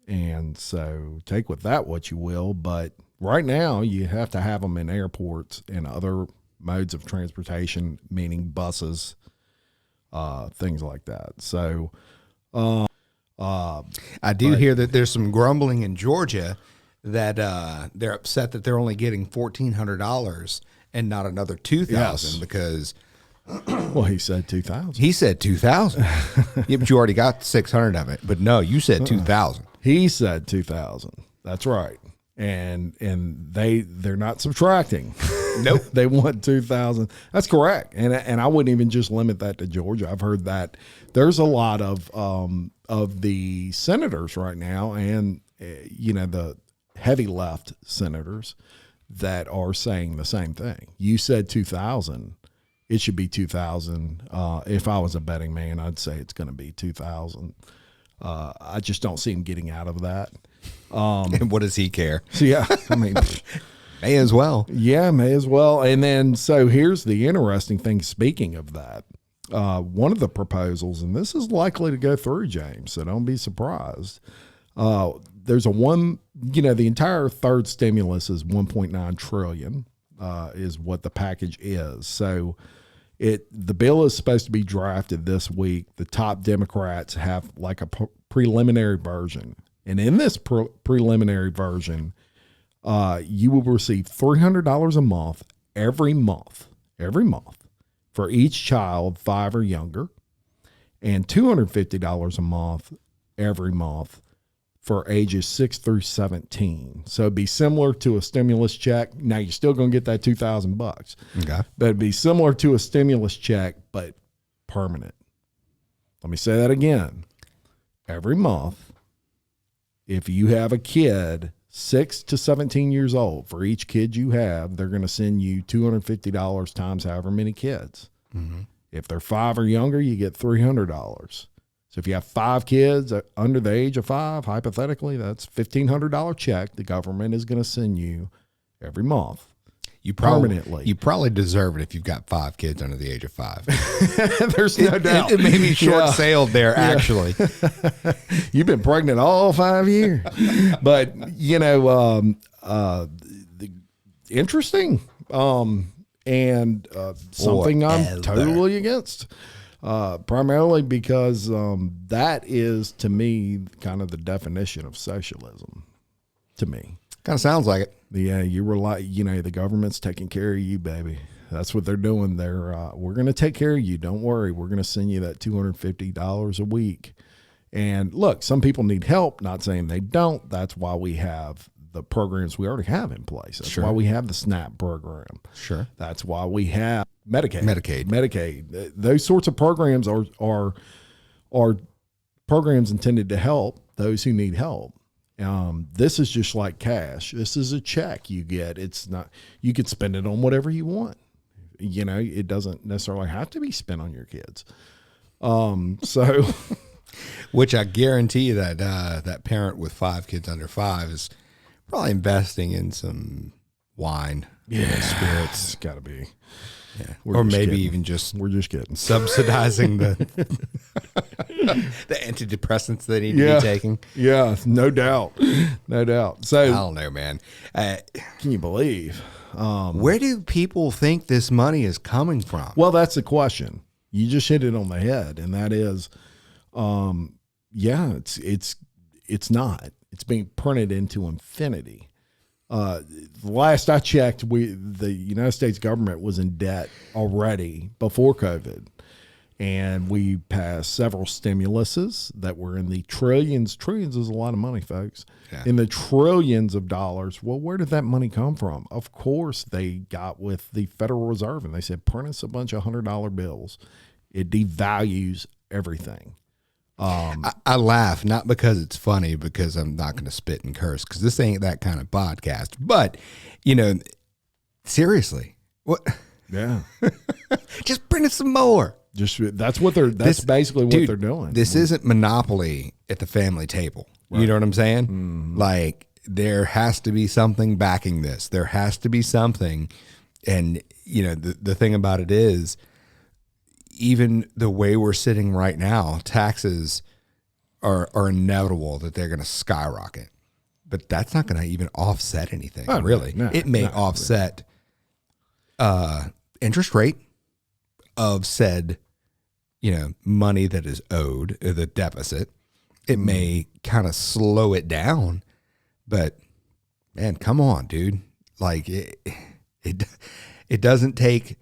And so take with that what you will, but right now you have to have them in airports and other modes of transportation, meaning buses, things like that. So, I do hear that there's some grumbling in Georgia that they're upset that they're only getting $1,400 and not another $2,000 because. Well, he said 2,000. He said 2,000. Yeah, but you already got 600 of it. But no, you said 2,000. He said 2,000. That's right. And they're not subtracting. Nope. They want 2,000. That's correct. And I wouldn't even just limit that to Georgia. I've heard that there's a lot of the senators right now, and the heavy left senators that are saying the same thing. You said 2,000. It should be 2,000. If I was a betting man, I'd say it's going to be 2,000. I just don't see him getting out of that. And what does he care? So yeah, I mean, may as well. Yeah, may as well. And then, so here's the interesting thing. Speaking of that, one of the proposals, and this is likely to go through, James, so don't be surprised. There's the entire third stimulus is $1.9 trillion, is what the package is. So the bill is supposed to be drafted this week. The top Democrats have like a preliminary version. And in this preliminary version, you will receive $300 a month every month for each child 5 or younger, and $250 a month every month for ages 6 through 17. So it'd be similar to a stimulus check. Now you're still going to get that $2,000. Okay. But it'd be similar to a stimulus check, but permanent. Let me say that again. Every month, if you have a kid 6 to 17 years old, for each kid you have, they're going to send you $250 times however many kids. Mm-hmm. If they're 5 or younger, you get $300. So if you have 5 kids under the age of 5, hypothetically, that's $1,500 check the government is going to send you every month. Permanently. You probably deserve it if you've got 5 kids under the age of 5. There's no doubt. It may be short-sailed there, actually. You've been pregnant all 5 years. But, interesting. And something I'm totally against. Primarily because that is, to me, kind of the definition of socialism. to me. Kind of sounds like it. Yeah, you were like, the government's taking care of you, baby. That's what they're doing. We're going to take care of you. Don't worry. We're going to send you that $250 a week. And look, some people need help. Not saying they don't. That's why we have the programs we already have in place. That's why we have the SNAP program. Sure. That's why we have Medicaid. Those sorts of programs are programs intended to help those who need help. This is just like cash. This is a check you get. It's not, you can spend it on whatever you want. It doesn't necessarily have to be spent on your kids. So, which I guarantee you that parent with 5 kids under 5 is probably investing in some wine, spirits. It's got to be. Yeah. Or maybe even we're just kidding. Subsidizing the antidepressants they need to be taking. Yeah, no doubt. No doubt. So I don't know, man. Can you believe? Where do people think this money is coming from? Well, that's the question. You just hit it on the head, and that is, it's not. It's being printed into infinity. The last I checked, the United States government was in debt already before COVID, and we passed several stimuluses that were in the trillions. Trillions is a lot of money, folks. Yeah. In the trillions of dollars. Well, where did that money come from? Of course, they got with the Federal Reserve, and they said, print us a bunch of $100 bills. It devalues everything. I laugh, not because it's funny, because I'm not going to spit and curse, because this ain't that kind of podcast. But, seriously, what? Yeah. Just print us some more. That's basically what they're doing. This isn't Monopoly at the family table. Right. You know what I'm saying? Mm-hmm. Like, there has to be something backing this. There has to be something. And, the thing about it is, even the way we're sitting right now, taxes are inevitable that they're going to skyrocket. But that's not going to even offset anything, really. No, it may offset interest rate of said, money that is owed, the deficit. It may kind of slow it down. But, man, come on, dude. Like, it doesn't take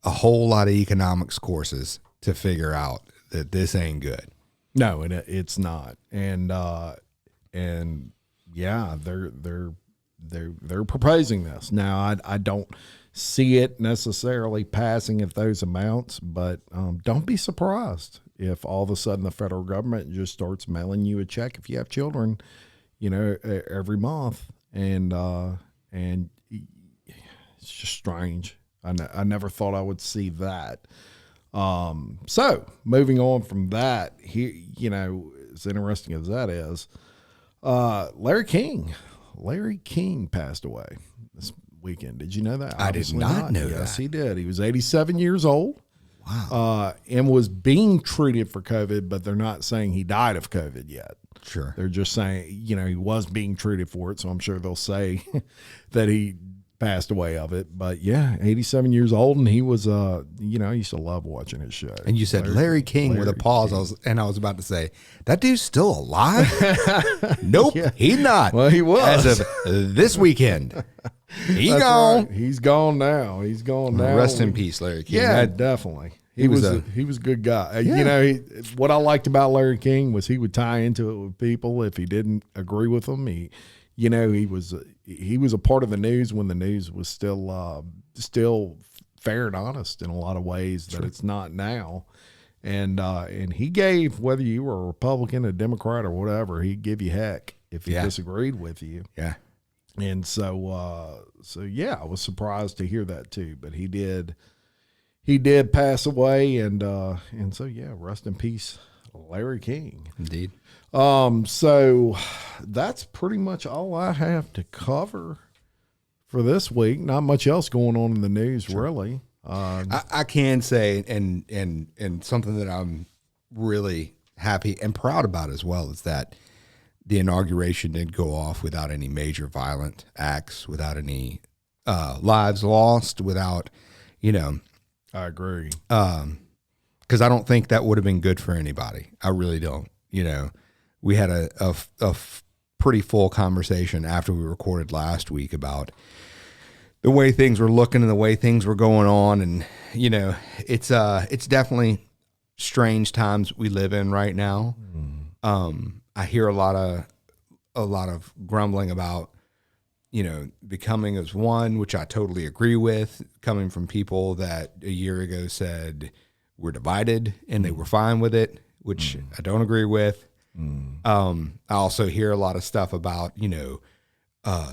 a whole lot of economics courses to figure out that this ain't good. No, it's not. And yeah, they're proposing this. Now, I don't see it necessarily passing at those amounts, but don't be surprised if all of a sudden the federal government just starts mailing you a check if you have children, every month. And it's just strange. I never thought I would see that. So moving on from that, as interesting as that is, Larry King passed away this weekend. Did you know that? I did not know that. Yes, he did. He was 87 years old. Wow. And was being treated for COVID, but they're not saying he died of COVID yet. Sure. They're just saying, he was being treated for it. So I'm sure they'll say that he passed away of it. But yeah, 87 years old, and he was I used to love watching his show. And you said Larry King with a pause. I was about to say, that dude's still alive? Nope, yeah. He's not. Well, he was as of this weekend. He's gone. Right. He's gone now. Rest in peace, Larry King. Yeah, definitely. He was a good guy. Yeah. What I liked about Larry King was he would tie into it with people if he didn't agree with them. He was a part of the news when the news was still fair and honest in a lot of ways that it's not now. And he gave, whether you were a Republican, a Democrat, or whatever, he'd give you heck if he disagreed with you. Yeah. And so yeah, I was surprised to hear that too. But he did pass away, and so yeah, rest in peace, Larry King. Indeed. So that's pretty much all I have to cover for this week. Not much else going on in the news, really. I can say, and something that I'm really happy and proud about as well, is that the inauguration did go off without any major violent acts, without any lives lost, without, I agree. Because I don't think that would have been good for anybody. I really don't. We had a pretty full conversation after we recorded last week about the way things were looking and the way things were going on. And, you know, it's definitely strange times we live in right now. I hear a lot of grumbling about, you know, becoming as one, which I totally agree with, coming from people that a year ago said we're divided and they were fine with it, which I don't agree with. I also hear a lot of stuff about, you know,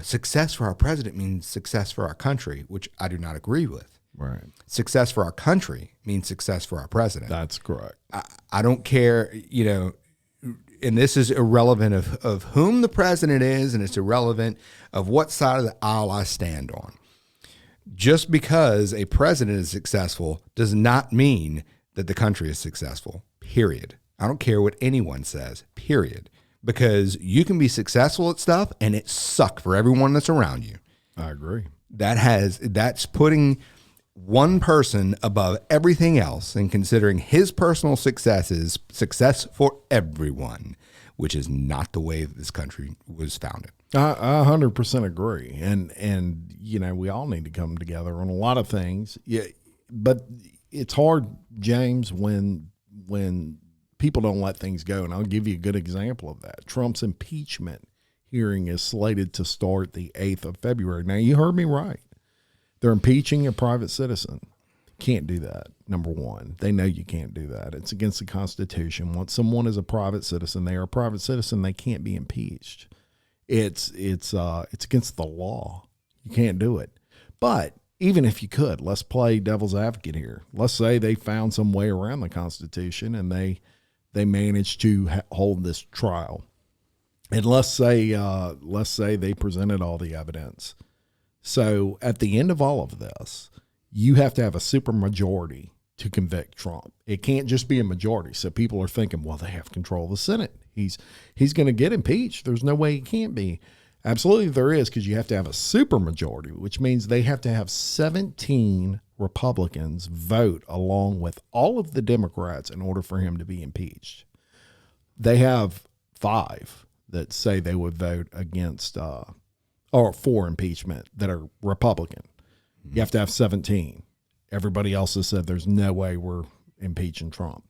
success for our president means success for our country, which I do not agree with. Right. Success for our country means success for our president. That's correct. I don't care, you know, and this is irrelevant of whom the president is, and it's irrelevant of what side of the aisle I stand on. Just because a president is successful does not mean that the country is successful, period. I don't care what anyone says, period. Because you can be successful at stuff and it suck for everyone that's around you. I agree. That's putting one person above everything else and considering his personal success is success for everyone, which is not the way this country was founded. I 100% agree. And, you know, we all need to come together on a lot of things. Yeah, but it's hard, James, when people don't let things go. And I'll give you a good example of that. Trump's impeachment hearing is slated to start the 8th of February. Now, you heard me right. They're impeaching a private citizen. Can't do that, number one. They know you can't do that. It's against the Constitution. Once someone is a private citizen, they are a private citizen, they can't be impeached. It's against the law. You can't do it. But even if you could, let's play devil's advocate here. Let's say they found some way around the Constitution and they managed to hold this trial. And let's say they presented all the evidence. So at the end of all of this, you have to have a supermajority to convict Trump. It can't just be a majority. So people are thinking, well, they have control of the Senate. He's going to get impeached. There's no way he can't be. Absolutely there is, because you have to have a supermajority, which means they have to have 17 Republicans vote along with all of the Democrats in order for him to be impeached. They have 5 that say they would vote against or for impeachment that are Republican. You have to have 17. Everybody else has said there's no way we're impeaching Trump.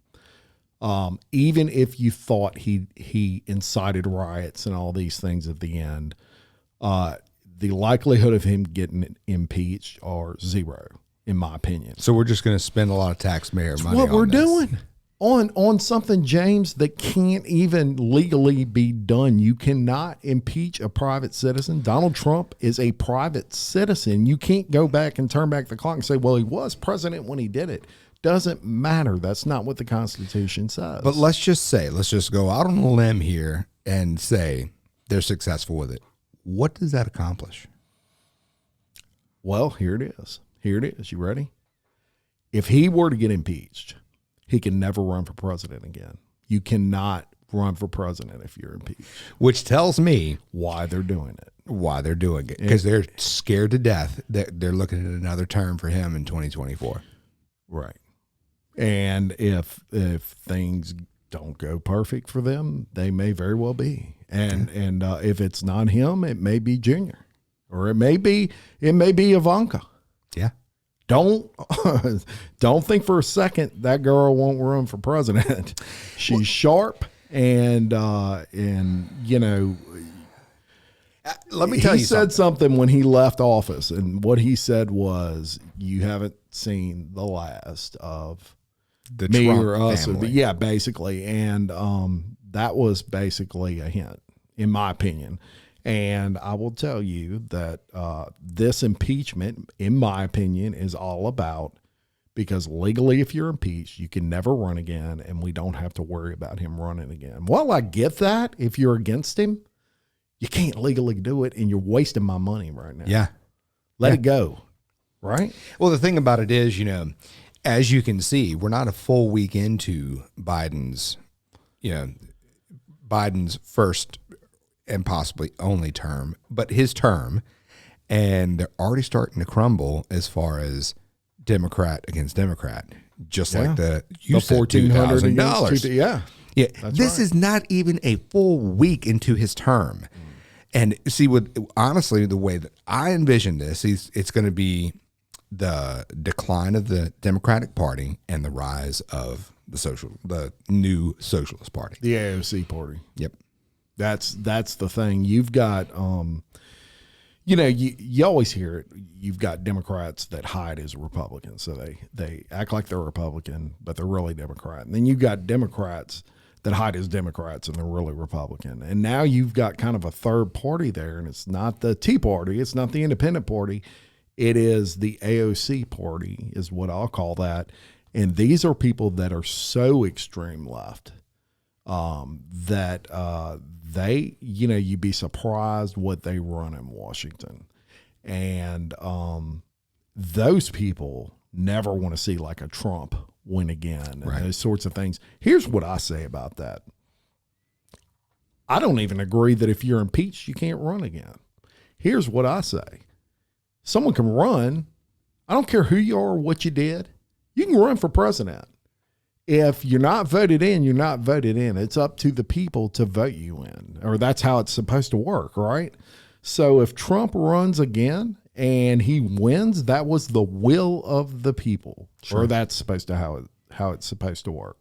Even if you thought he incited riots and all these things at the end, the likelihood of him getting impeached are 0, in my opinion. So we're just going to spend a lot of taxpayer money what on we're this. doing on something, James, that can't even legally be done. You cannot impeach a private citizen. Donald Trump is a private citizen. You can't go back and turn back the clock and say, well, he was president when he did it. Doesn't matter. That's not what the Constitution says. But let's just go out on a limb here and say they're successful with it. What does that accomplish? Well, here it is. You ready? If he were to get impeached, he can never run for president again. You cannot run for president if you're impeached. Which tells me why they're doing it. Because they're scared to death that they're looking at another term for him in 2024. Right. And if things don't go perfect for them, they may very well be. And if it's not him, it may be Junior, or it may be Ivanka. Yeah. Don't think for a second that girl won't run for president. She's sharp and you know. Let me tell you something. He said something when he left office, and what he said was, "You haven't seen the last of the me Trump or us." family. Yeah, basically, and that was basically a hint, in my opinion. And I will tell you that this impeachment, in my opinion, is all about, because legally, if you're impeached, you can never run again, and we don't have to worry about him running again. Well, I get that. If you're against him, you can't legally do it, and you're wasting my money right now. Yeah. Let it go. Right? Well, the thing about it is, you know, as you can see, we're not a full week into Biden's first and possibly only term, but his term, and they're already starting to crumble as far as Democrat against Democrat, just like the $1,400. Yeah. This is not even a full week into his term. And see, with honestly, the way that I envision this is it's going to be the decline of the Democratic Party and the rise of the new Socialist Party. The AOC party. Yep. That's the thing. You've got, you always hear it. You've got Democrats that hide as Republicans. So they act like they're Republican, but they're really Democrat. And then you've got Democrats that hide as Democrats and they're really Republican. And now you've got kind of a third party there, and it's not the Tea Party. It's not the Independent Party. It is the AOC party is what I'll call that. And these are people that are so extreme left that they, you'd be surprised what they run in Washington. And those people never want to see like a Trump win again and those sorts of things. Here's what I say about that. I don't even agree that if you're impeached, you can't run again. Here's what I say. Someone can run. I don't care who you are or what you did. You can run for president. If you're not voted in, you're not voted in. It's up to the people to vote you in, or that's how it's supposed to work, right? So if Trump runs again and he wins, that was the will of the people, or that's supposed to how it's supposed to work.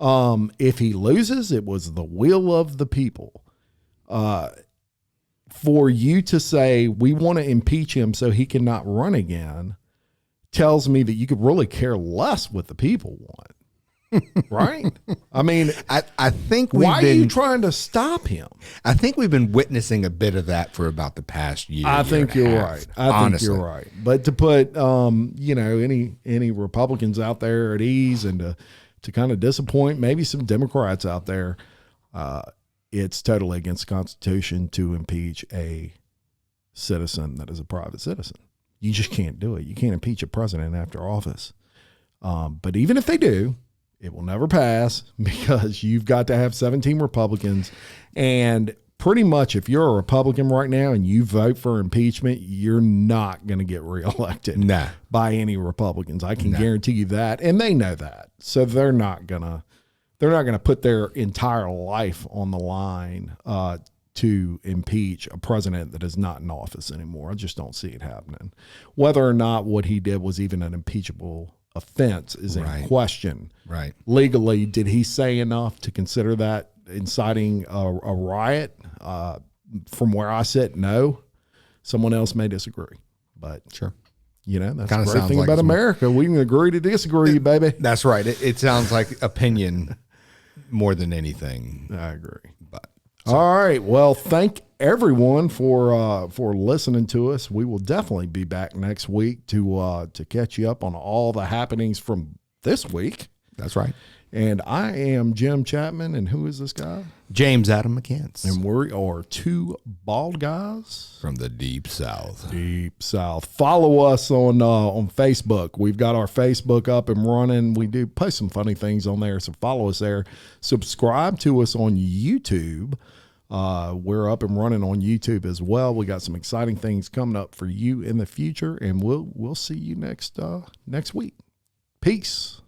If he loses, it was the will of the people. For you to say we want to impeach him so he cannot run again tells me that you could really care less what the people want. Right? I mean, I think why are you trying to stop him? I think we've been witnessing a bit of that for about the past year. I think you're right. I think you're right. But to put any Republicans out there at ease and to kind of disappoint maybe some Democrats out there, it's totally against the Constitution to impeach a citizen that is a private citizen. You just can't do it. You can't impeach a president after office. But even if they do, it will never pass because you've got to have 17 Republicans. And pretty much if you're a Republican right now and you vote for impeachment, you're not going to get reelected by any Republicans. I can guarantee you that. And they know that. So they're not going to put their entire life on the line to impeach a president that is not in office anymore. I just don't see it happening. Whether or not what he did was even an impeachable offense is in question. Right. Legally, did he say enough to consider that inciting a riot? From where I sit, no. Someone else may disagree. But sure. That's the great thing about America. We can agree to disagree, baby. That's right. It sounds like opinion more than anything. I agree. All right. Well, thank everyone for listening to us. We will definitely be back next week to catch you up on all the happenings from this week. That's right. And I am Jim Chapman, and who is this guy? James Adam McCants. And we are two bald guys from the Deep South. Deep South. Follow us on Facebook. We've got our Facebook up and running. We do post some funny things on there, so follow us there. Subscribe to us on YouTube. We're up and running on YouTube as well. We got some exciting things coming up for you in the future, and we'll see you next week. Peace.